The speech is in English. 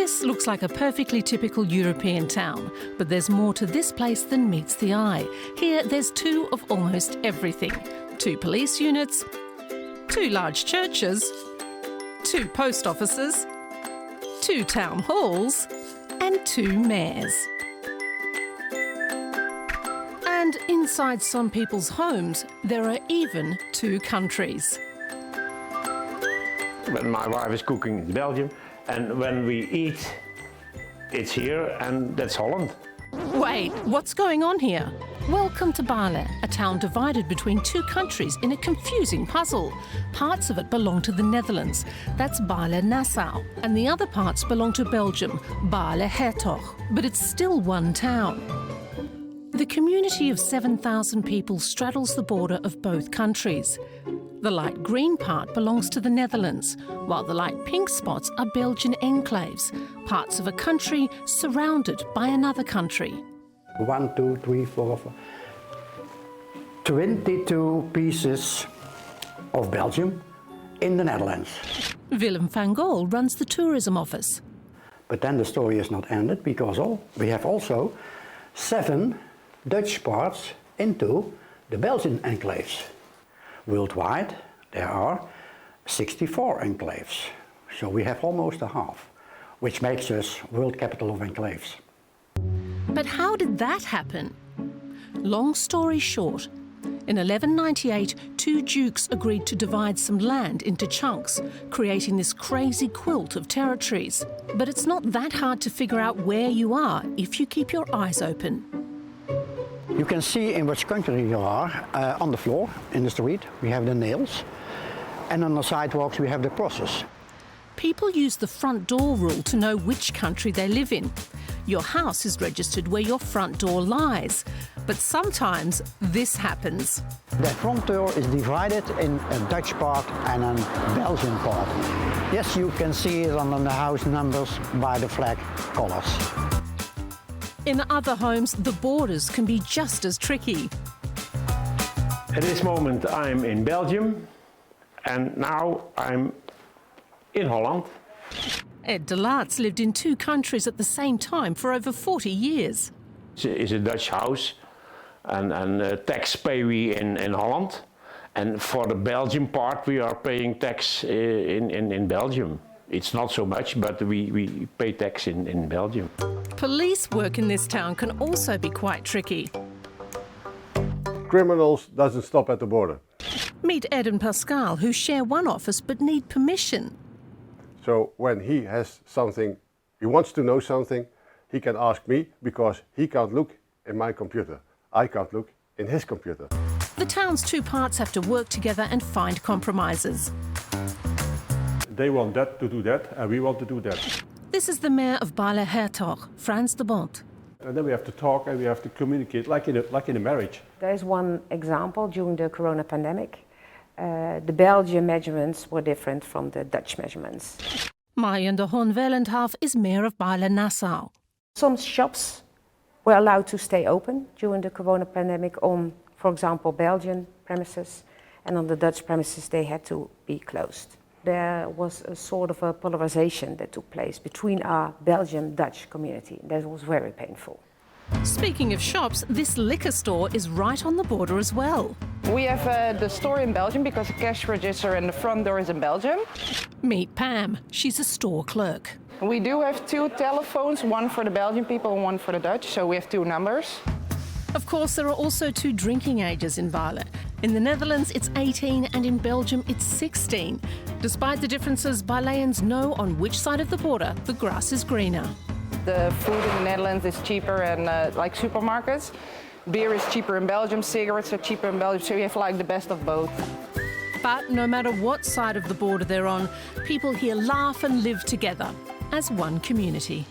This looks like a perfectly typical European town, but there's more to this place than meets the eye. Here, there's two of almost everything. 2 police units, 2 large churches, 2 post offices, 2 town halls, and 2 mayors. And inside some people's homes, there are even 2 countries. When my wife is cooking, it's Belgium, and when we eat, it's here, and that's Holland. Wait, what's going on here? Welcome to Baarle, a town divided between 2 countries in a confusing puzzle. Parts of it belong to the Netherlands, that's Baarle-Nassau, and the other parts belong to Belgium, Baarle-Hertog, but it's still one town. The community of 7,000 people straddles the border of both countries. The light green part belongs to the Netherlands, while the light pink spots are Belgian enclaves, parts of a country surrounded by another country. 1, 2, 3, 4, 5. 22 pieces of Belgium in the Netherlands. Willem van Gaal runs the tourism office. But then the story is not ended, because we have also 7 Dutch parts into the Belgian enclaves. Worldwide, there are 64 enclaves, so we have almost a half, which makes us world capital of enclaves. But how did that happen? Long story short, in 1198, 2 dukes agreed to divide some land into chunks, creating this crazy quilt of territories. But it's not that hard to figure out where you are if you keep your eyes open. You can see in which country you are on the floor, in the street. We have the nails, and on the sidewalks we have the crosses. People use the front door rule to know which country they live in. Your house is registered where your front door lies, but sometimes this happens. The front door is divided in a Dutch part and a Belgian part. Yes, you can see it on the house numbers by the flag colours. In other homes, the borders can be just as tricky. At this moment I'm in Belgium, and now I'm in Holland. Ed de Laat's lived in 2 countries at the same time for over 40 years. It's a Dutch house, and tax pay we in Holland. And for the Belgian part we are paying tax in Belgium. It's not so much, but we pay tax in Belgium. Police work in this town can also be quite tricky. Criminals doesn't stop at the border. Meet Ed and Pascal, who share one office but need permission. So when he has something, he wants to know something, he can ask me, because he can't look in my computer. I can't look in his computer. The town's 2 parts have to work together and find compromises. They want that to do that, and we want to do that. This is the mayor of Baarle-Hertog, Frans de Bont. And then we have to talk and we have to communicate, like in a marriage. There is one example during the corona pandemic. The Belgian measurements were different from the Dutch measurements. Marion de Hoorn-Welendhaaf is mayor of Baarle-Nassau. Some shops were allowed to stay open during the corona pandemic on, for example, Belgian premises, and on the Dutch premises they had to be closed. There was a sort of a polarization that took place between our Belgian-Dutch community. That was very painful. Speaking of shops, this liquor store is right on the border as well. We have the store in Belgium because the cash register and the front door is in Belgium. Meet Pam. She's a store clerk. We do have 2 telephones, one for the Belgian people and one for the Dutch, so we have 2 numbers. Of course, there are also 2 drinking ages in Baarle. In the Netherlands, it's 18, and in Belgium, it's 16. Despite the differences, Baarleans know on which side of the border the grass is greener. The food in the Netherlands is cheaper and like supermarkets. Beer is cheaper in Belgium, cigarettes are cheaper in Belgium, so you have like the best of both. But no matter what side of the border they're on, people here laugh and live together as one community.